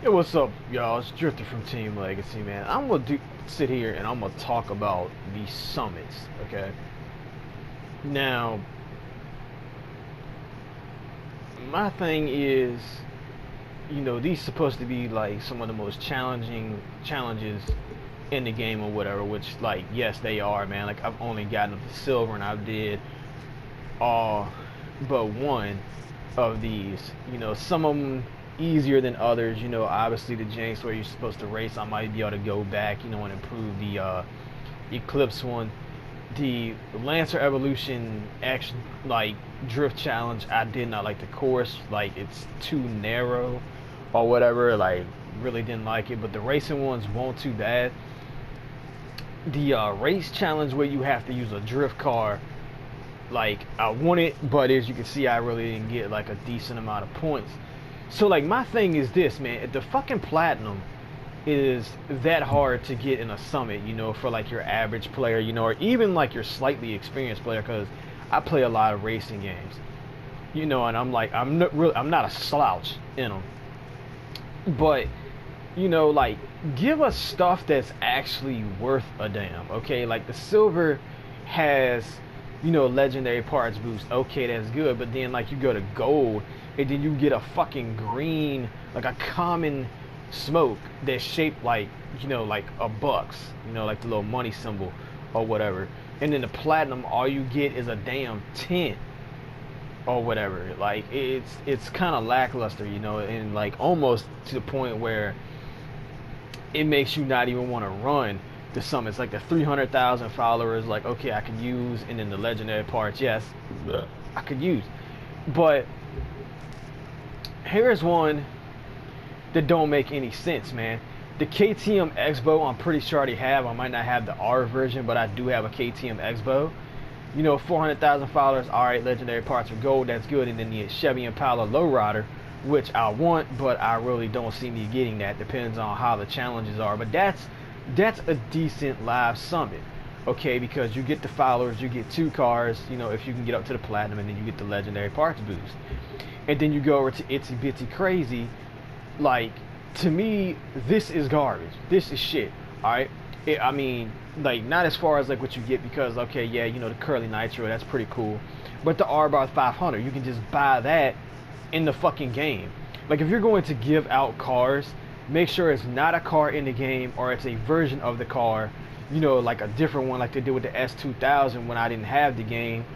Hey, what's up, y'all? It's Drifter from Team Legacy, man. Sit here and I'm gonna talk about the summits, okay? Now, my thing is, these supposed to be like some of the most challenging challenges in the game or whatever. Which, like, yes, they are, man. Like, I've only gotten up to silver, and I did all but one of these. Some of them easier than others. Obviously the Jinx where you're supposed to race, I might be able to go back, and improve the Eclipse one. The Lancer Evolution action like drift challenge, I did not like the course. Like, it's too narrow or whatever. Like, really didn't like it. But the racing ones weren't too bad. The race challenge where you have to use a drift car, like, I want it, but as you can see, I really didn't get like a decent amount of points. So, like, my thing is this, man. If the fucking platinum is that hard to get in a summit, for like your average player, or even like your slightly experienced player, because I play a lot of racing games, and I'm not a slouch in them, but like, give us stuff that's actually worth a damn, okay? Like, the silver has, legendary parts boost. Okay, that's good, but then, like, you go to gold, and then you get a fucking green, like a common smoke that's shaped like, like a bucks, like the little money symbol or whatever. And then the platinum, all you get is a damn tint or whatever. Like, it's kind of lackluster, and like almost to the point where it makes you not even want to run the summits. Like, the 300,000 followers, like, okay, I could use, and then the legendary parts, yes, I could use. But here's one that don't make any sense, man. The KTM X-Bow, I'm pretty sure I already have. I might not have the R version, but I do have a KTM X-Bow. 400,000 followers, alright, legendary parts for gold, that's good. And then the Chevy Impala Lowrider, which I want, but I really don't see me getting that. Depends on how the challenges are. But that's a decent live summit, okay? Because you get the followers, you get 2 cars, if you can get up to the platinum, and then you get the legendary parts boost. And then you go over to Itsy Bitsy Crazy. Like, to me, this is garbage. This is shit. All right. I mean, like, not as far as like what you get, because okay, yeah, the Curly Nitro, that's pretty cool. But the R-Bar 500, you can just buy that in the fucking game. Like, if you're going to give out cars, make sure it's not a car in the game, or it's a version of the car. Like a different one, like they did with the S2000 when I didn't have the game,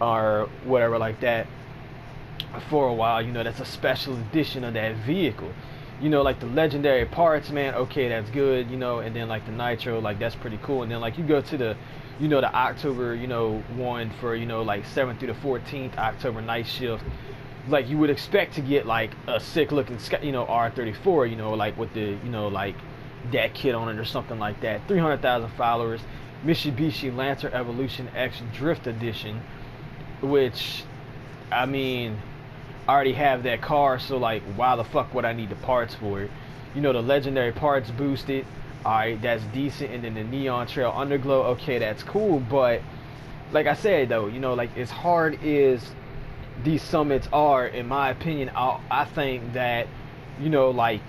or whatever like that for a while. That's a special edition of that vehicle. Like the legendary parts, man, okay, that's good. And then like the Nitro, like, that's pretty cool. And then like you go to the the October one for like 7th through the 14th October night shift. Like, you would expect to get like a sick looking R34, like with the like that kit on it or something like that. 300,000 followers. Mitsubishi Lancer Evolution X Drift Edition, which, I mean, I already have that car, so like, why the fuck would I need the parts for it? The legendary parts boosted, alright, that's decent. And then the Neon Trail Underglow, okay, that's cool. But like I said though, like, as hard as these summits are, in my opinion, I think that, like,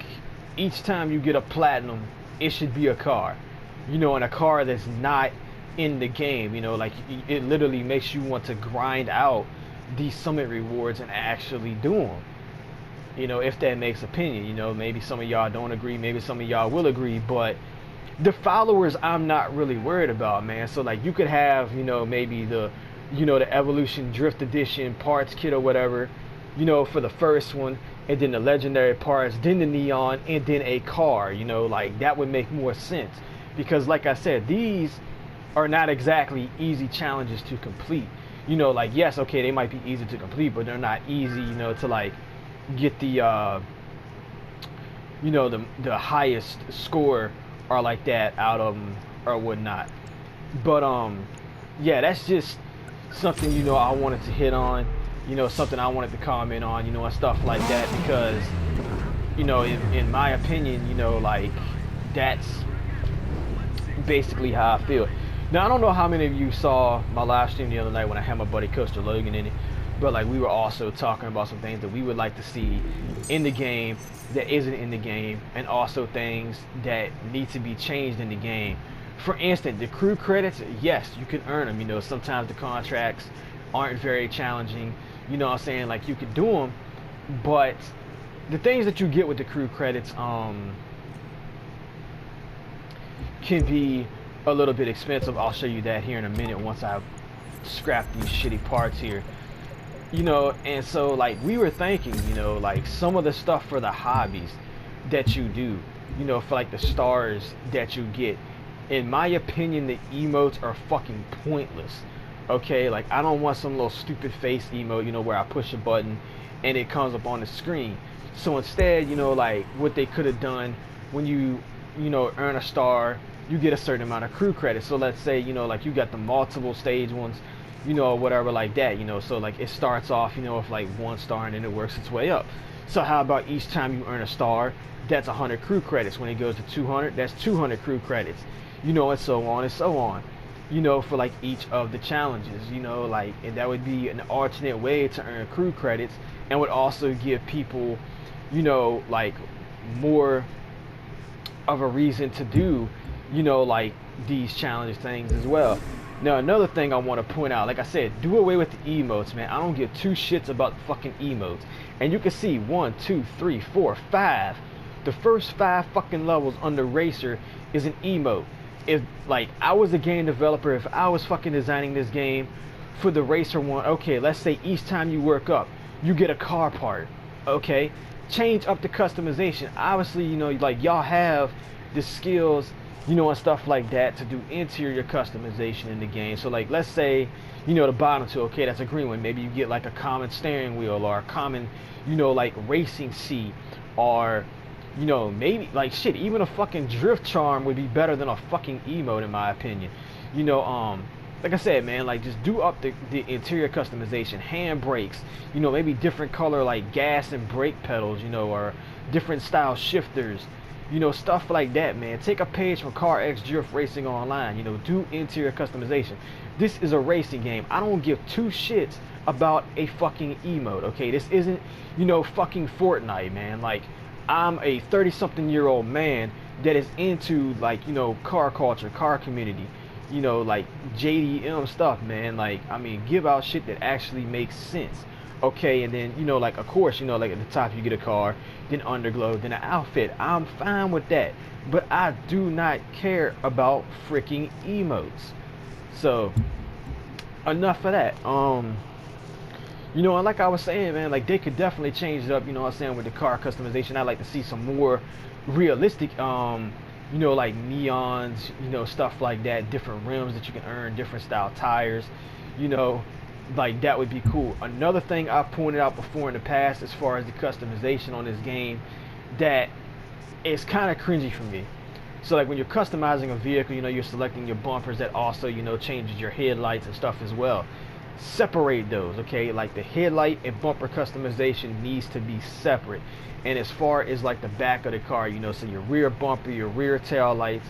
each time you get a platinum, it should be a car, and a car that's not in the game. Like, it literally makes you want to grind out these summit rewards and actually do them. If that makes opinion. Maybe some of y'all don't agree, maybe some of y'all will agree, but the followers, I'm not really worried about, man. So like, you could have, maybe the the Evolution Drift Edition parts kit or whatever, for the first one, and then the legendary parts, then the neon, and then a car. Like, that would make more sense, because like I said, these are not exactly easy challenges to complete. Like, yes, okay, they might be easy to complete, but they're not easy, to like get the the highest score or like that out of them or whatnot. But yeah, that's just something I wanted to hit on. Something I wanted to comment on. And stuff like that, because in my opinion, like, that's basically how I feel. Now, I don't know how many of you saw my live stream the other night when I had my buddy Coaster Logan in it, but like we were also talking about some things that we would like to see in the game that isn't in the game, and also things that need to be changed in the game. For instance, the crew credits, yes, you can earn them. You know, sometimes the contracts aren't very challenging. You know what I'm saying? Like you could do them, but the things that you get with the crew credits can be a little bit expensive. I'll show you that here in a minute once I scrap these shitty parts here. You know, and so like we were thinking, you know, like some of the stuff for the hobbies that you do, you know, for like the stars that you get, in my opinion, the emotes are fucking pointless. Okay, like I don't want some little stupid face emote, you know, where I push a button and it comes up on the screen. So instead, you know, like what they could have done, when you know, earn a star, you get a certain amount of crew credits. So let's say, you know, like you got the multiple stage ones, you know, or whatever like that, you know, so like it starts off, you know, with like 1 star and then it works its way up. So how about each time you earn a star, that's 100 crew credits. When it goes to 200, that's 200 crew credits, you know, and so on and so on, you know, for like each of the challenges, you know, like, and that would be an alternate way to earn crew credits, and would also give people, you know, like more of a reason to do, you know, like these challenge things as well. Now another thing I want to point out, like I said, do away with the emotes, man. I don't give 2 shits about fucking emotes. And you can see 1, 2, 3, 4, 5. The first 5 fucking levels under Racer is an emote. If like I was a game developer, if I was fucking designing this game for the Racer one, okay, let's say each time you work up, you get a car part. Okay, change up the customization. Obviously, you know, like y'all have the skills, you know, and stuff like that to do interior customization in the game. So like let's say, you know, the bottom 2, okay, that's a green one. Maybe you get like a common steering wheel, or a common, you know, like racing seat, or, you know, maybe like shit, even a fucking drift charm would be better than a fucking emote in my opinion. You know, like I said, man, like just do up the interior customization, hand brakes, you know, maybe different color like gas and brake pedals, you know, or different style shifters, you know, stuff like that, man. Take a page from CarX Drift Racing Online, you know, do interior customization. This is a racing game. I don't give 2 shits about a fucking emote, okay? This isn't, you know, fucking Fortnite, man. Like, I'm a 30-something-year-old man that is into, like, you know, car culture, car community, you know, like JDM stuff, man. Like, I mean, give out shit that actually makes sense. Okay, and then, you know, like, of course, you know, like at the top you get a car, then underglow, then an outfit. I'm fine with that, but I do not care about freaking emotes. So enough of that. You know, and like I was saying, man, like they could definitely change it up, you know what I'm saying, with the car customization. I'd like to see some more realistic, you know, like neons, you know, stuff like that, different rims that you can earn, different style tires, you know, like that would be cool. Another thing I pointed out before in the past as far as the customization on this game, that is kind of cringy for me. So like when you're customizing a vehicle, you know, you're selecting your bumpers, that also, you know, changes your headlights and stuff as well. Separate those, okay? Like the headlight and bumper customization needs to be separate. And as far as like the back of the car, you know, so your rear bumper, your rear tail lights,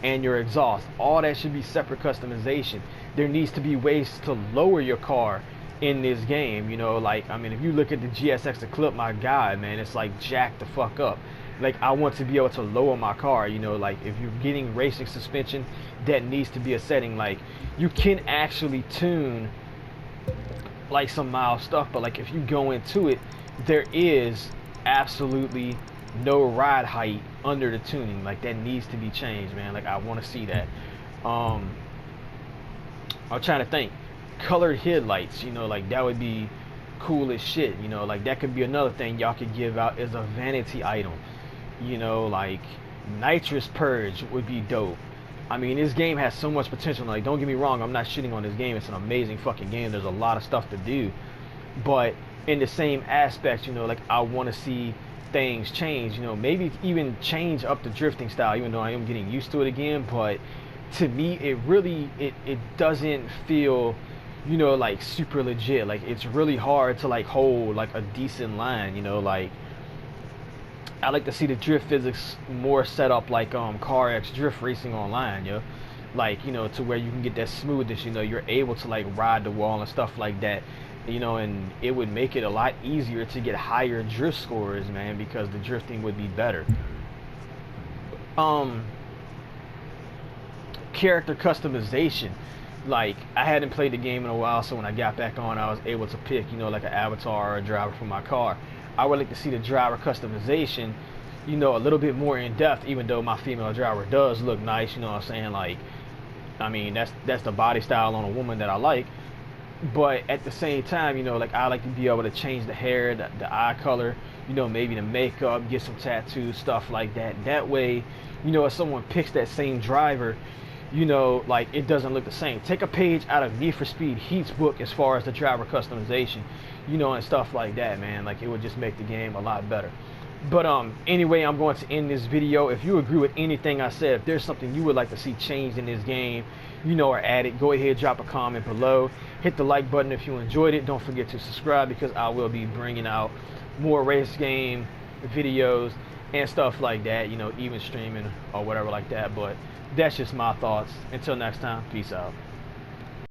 and your exhaust, all that should be separate customization. There needs to be ways to lower your car in this game, you know, like, I mean, if you look at the GSX Eclipse, my god, man, it's like jacked the fuck up. Like, I want to be able to lower my car, you know, like if you're getting racing suspension, that needs to be a setting. Like, you can actually tune like some mild stuff, but like if you go into it, there is absolutely no ride height under the tuning. Like, that needs to be changed, man. Like, I want to see that. I'm trying to think. Colored headlights, you know, like that would be cool as shit, you know, like that could be another thing y'all could give out as a vanity item, you know, like nitrous purge would be dope. I mean, this game has so much potential. Like, don't get me wrong, I'm not shitting on this game. It's an amazing fucking game. There's a lot of stuff to do, but in the same aspect, you know, like I want to see things change, you know, maybe even change up the drifting style, even though I am getting used to it again. But to me, it really, it doesn't feel, you know, like super legit. Like, it's really hard to like hold like a decent line, you know. Like, I like to see the drift physics more set up like CarX Drift Racing Online, yo. Like, you know, to where you can get that smoothness, you know, you're able to like ride the wall and stuff like that. you know, and it would make it a lot easier to get higher drift scores, man, because the drifting would be better. Um, Character customization. Like, I hadn't played the game in a while, so when I got back on, I was able to pick, you know, like an avatar or a driver for my car. I would like to see the driver customization, you know, a little bit more in depth, even though my female driver does look nice, you know what I'm saying? Like, I mean, that's the body style on a woman that I like. But at the same time, you know, like, I like to be able to change the hair, the eye color, you know, maybe the makeup, get some tattoos, stuff like that. That way, you know, if someone picks that same driver, you know, like, it doesn't look the same. Take a page out of Need for Speed Heat's book as far as the driver customization, you know, and stuff like that, man. Like, it would just make the game a lot better. But anyway, I'm going to end this video. If you agree with anything I said, if there's something you would like to see changed in this game, you know, or added, go ahead, drop a comment below. Hit the like button if you enjoyed it. Don't forget to subscribe, because I will be bringing out more race game videos and stuff like that, you know, even streaming or whatever like that. But that's just my thoughts. Until next time, peace out.